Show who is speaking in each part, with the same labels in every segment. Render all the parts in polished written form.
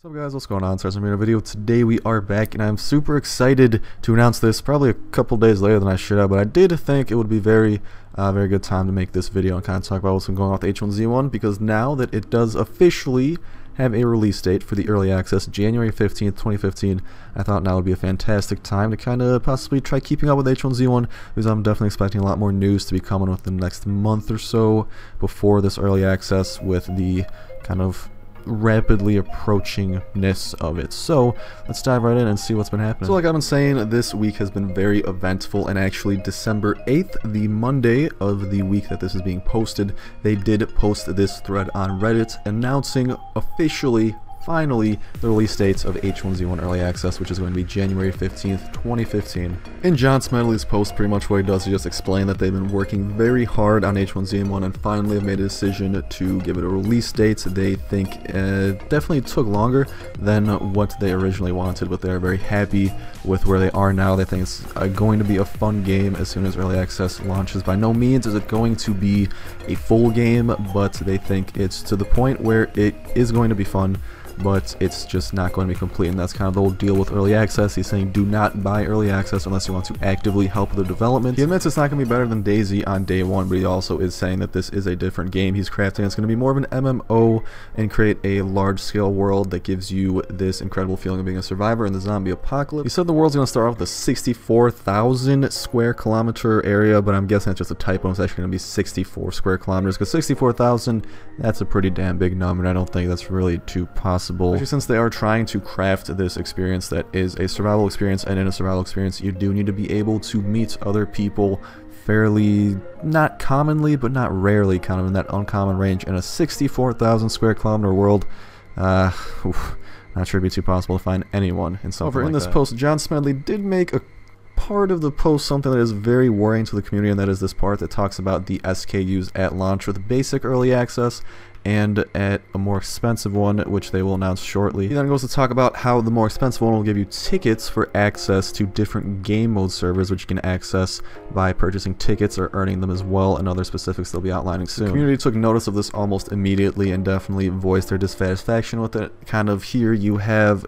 Speaker 1: What's up guys, what's going on? Stars made a video. Today we are back and I'm super excited to announce this probably a couple days later than I should have, but I did think it would be very good time to make this video and kind of talk about what's been going on with H1Z1, because now that it does officially have a release date for the early access, January 15th, 2015, I thought now would be a fantastic time to kind of possibly try keeping up with H1Z1, because I'm definitely expecting a lot more news to be coming within the next month or so before this early access, with the kind of rapidly approachingness of it. So let's dive right in and see what's been happening. So like I've been saying, this week has been very eventful, and actually December 8th, the Monday of the week that this is being posted, they did post this thread on Reddit announcing officially, finally, the release dates of H1Z1 Early Access, which is going to be January 15th, 2015. In John Smedley's post, pretty much what he does is just explain that they've been working very hard on H1Z1 and finally have made a decision to give it a release date. They think definitely took longer than what they originally wanted, but they're very happy with where they are now. They think it's going to be a fun game as soon as Early Access launches. By no means is it going to be a full game, but they think it's to the point where it is going to be fun, but it's just not going to be complete, and that's kind of the whole deal with Early Access. He's saying do not buy Early Access unless you want to actively help with the development. He admits it's not going to be better than DayZ on day one, but he also is saying that this is a different game he's crafting. It's going to be more of an MMO and create a large-scale world that gives you this incredible feeling of being a survivor in the zombie apocalypse. He said the world's going to start off with a 64,000 square kilometer area, but I'm guessing that's just a typo. It's actually going to be 64 square kilometers, because 64,000, that's a pretty damn big number, and I don't think that's really too possible. Especially since they are trying to craft this experience that is a survival experience, and in a survival experience you do need to be able to meet other people fairly, not commonly, but not rarely, kind of in that uncommon range. In a 64,000 square kilometer world, not sure it'd be too possible to find anyone in something like that. In this post, John Smedley did make a part of the post something that is very worrying to the community, and that is this part that talks about the SKUs at launch with basic early access and at a more expensive one, which they will announce shortly. He then goes to talk about how the more expensive one will give you tickets for access to different game mode servers, which you can access by purchasing tickets or earning them as well, and other specifics they'll be outlining soon. The community took notice of this almost immediately and definitely voiced their dissatisfaction with it. Kind of here you have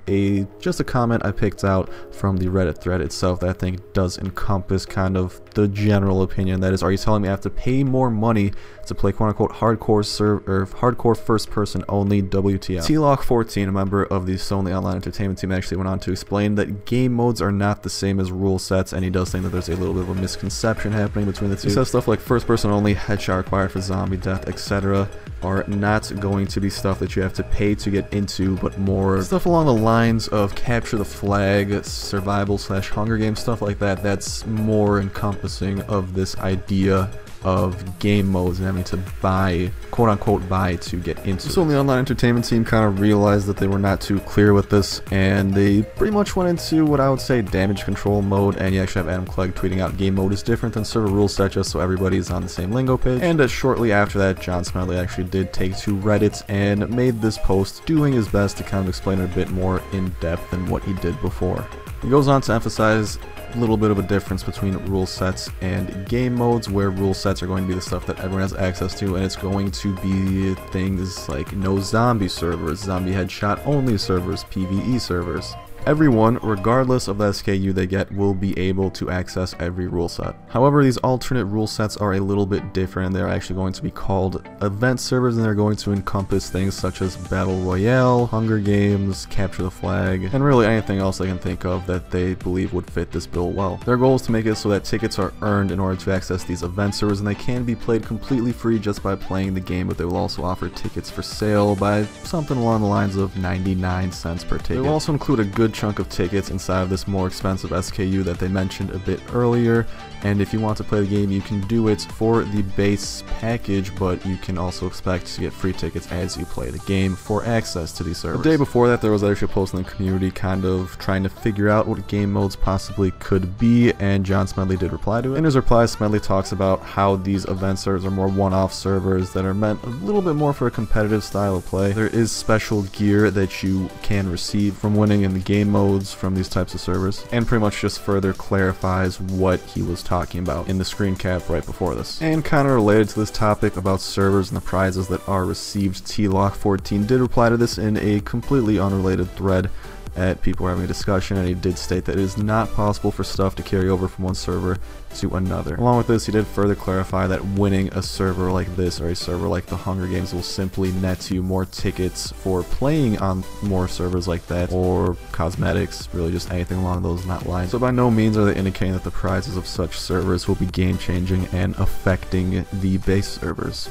Speaker 1: just a comment I picked out from the Reddit thread itself that I think does encompass kind of the general opinion. That is, are you telling me I have to pay more money to play quote-unquote hardcore first-person only WTF? T-Lock14, a member of the Sony Online Entertainment team, actually went on to explain that game modes are not the same as rule sets, and he does think that there's a little bit of a misconception happening between the two. He says stuff like first-person only, headshot required for zombie death, etc. are not going to be stuff that you have to pay to get into, but more stuff along the lines of capture the flag, survival / Hunger Games, stuff like that. That's more encompassing of this idea of game modes and having to buy, quote-unquote buy, to get into. So the Online Entertainment team kind of realized that they were not too clear with this, and they pretty much went into what I would say damage control mode, and you actually have Adam Clegg tweeting out game mode is different than server rule set, just so everybody's on the same lingo page. And shortly after that, John Smedley actually did take to Reddit and made this post, doing his best to kind of explain it a bit more in depth than what he did before. He goes on to emphasize a little bit of a difference between rule sets and game modes, where rule sets are going to be the stuff that everyone has access to, and it's going to be things like no zombie servers, zombie headshot only servers, PvE servers. Everyone, regardless of the SKU they get, will be able to access every rule set. However, these alternate rule sets are a little bit different, and they're actually going to be called event servers, and they're going to encompass things such as Battle Royale, Hunger Games, Capture the Flag, and really anything else they can think of that they believe would fit this bill well. Their goal is to make it so that tickets are earned in order to access these event servers, and they can be played completely free just by playing the game, but they will also offer tickets for sale by something along the lines of 99 cents per ticket. They will also include a good chunk of tickets inside of this more expensive SKU that they mentioned a bit earlier, and if you want to play the game you can do it for the base package, but you can also expect to get free tickets as you play the game for access to these servers. The day before that, there was actually a post in the community kind of trying to figure out what game modes possibly could be, and John Smedley did reply to it. In his reply, Smedley talks about how these event servers are more one-off servers that are meant a little bit more for a competitive style of play. There is special gear that you can receive from winning in the game, game modes from these types of servers, and pretty much just further clarifies what he was talking about in the screen cap right before this. And kind of related to this topic about servers and the prizes that are received, T-Lock14 did reply to this in a completely unrelated thread at people were having a discussion, and he did state that it is not possible for stuff to carry over from one server to another. Along with this, he did further clarify that winning a server like this, or a server like the Hunger Games, will simply net you more tickets for playing on more servers like that, or cosmetics, really just anything along those lines. So by no means are they indicating that the prizes of such servers will be game-changing and affecting the base servers.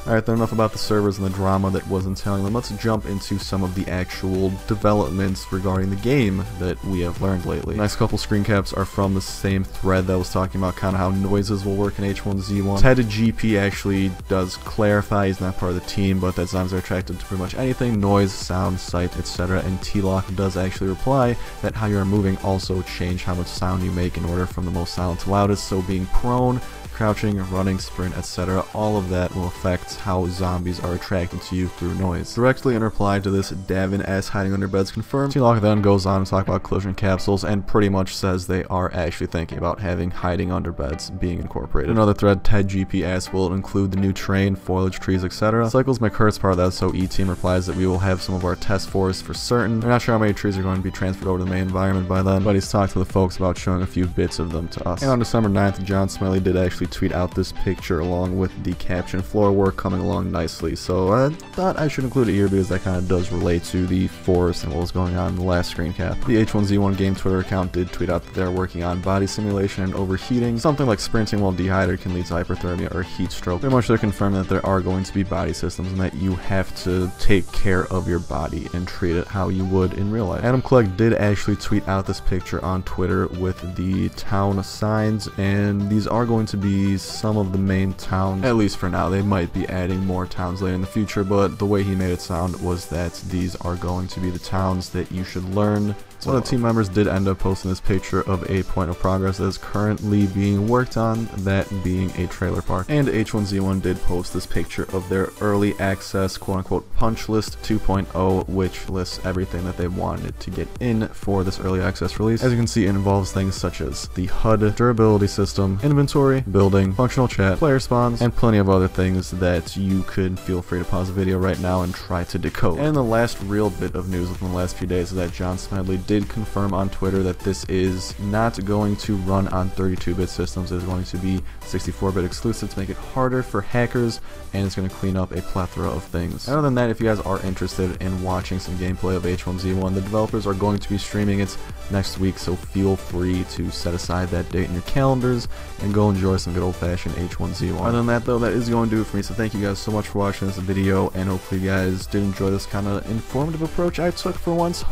Speaker 1: Alright, then enough about the servers and the drama that was entailing them. Let's jump into some of the actual developments regarding the game that we have learned lately. The next couple screen caps are from the same thread that was talking about kind of how noises will work in H1Z1. TED actually does clarify he's not part of the team, but that zombies are attracted to pretty much anything, noise, sound, sight, etc. And T-Lock does actually reply that how you are moving also change how much sound you make in order from the most silent to loudest, so being prone, crouching, running, sprint, etc. all of that will affect how zombies are attracted to you through noise. Directly in reply to this, Davin as hiding under beds confirmed. T-Lock then goes on to talk about collision capsules and pretty much says they are actually thinking about having hiding under beds being incorporated. Another thread, TED asks will it include the new terrain, foliage, trees, etc. Cycles McHurt's part of that, so E-Team replies that we will have some of our test forests for certain. They're not sure how many trees are going to be transferred over to the main environment by then, but he's talked to the folks about showing a few bits of them to us. And on December 9th, John Smiley did actually tweet out this picture along with the caption floor work coming along nicely, so I thought I should include it here because that kind of does relate to the forest and what was going on in the last screen cap. The H1Z1 game Twitter account did tweet out that they're working on body simulation and overheating. Something like sprinting while dehydrated can lead to hyperthermia or heat stroke. Pretty much they're confirming that there are going to be body systems and that you have to take care of your body and treat it how you would in real life. Adam Clegg did actually tweet out this picture on Twitter with the town signs, and these are going to be some of the main towns, at least for now. They might be adding more towns later in the future, but the way he made it sound was that these are going to be the towns that you should learn. One of the team members did end up posting this picture of a point of progress that is currently being worked on, that being a trailer park. And H1Z1 did post this picture of their early access quote-unquote punch list 2.0, which lists everything that they wanted to get in for this early access release. As you can see, it involves things such as the HUD, durability system, inventory, building, functional chat, player spawns, and plenty of other things that you could feel free to pause the video right now and try to decode. And the last real bit of news within the last few days is that John Smedley did confirm on Twitter that this is not going to run on 32-bit systems. It's going to be 64-bit exclusive to make it harder for hackers, and it's going to clean up a plethora of things. Other than that, if you guys are interested in watching some gameplay of H1Z1, the developers are going to be streaming it next week, so feel free to set aside that date in your calendars and go enjoy some good old-fashioned H1Z1. Other than that, though, that is going to do it for me, so thank you guys so much for watching this video, and hopefully you guys did enjoy this kind of informative approach I took for once.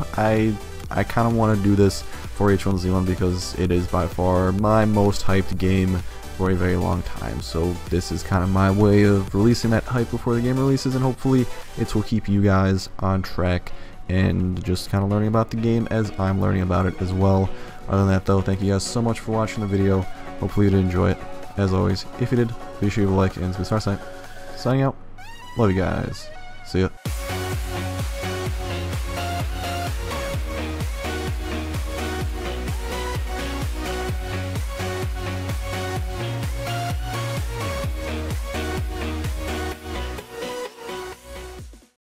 Speaker 1: I kind of want to do this for H1Z1 because it is by far my most hyped game for a very long time, so this is kind of my way of releasing that hype before the game releases, and hopefully it will keep you guys on track and just kind of learning about the game as I'm learning about it as well. Other than that, though, thank you guys so much for watching the video. Hopefully you did enjoy it. As always, if you did, be sure to like and subscribe. Signing out. Love you guys. See ya.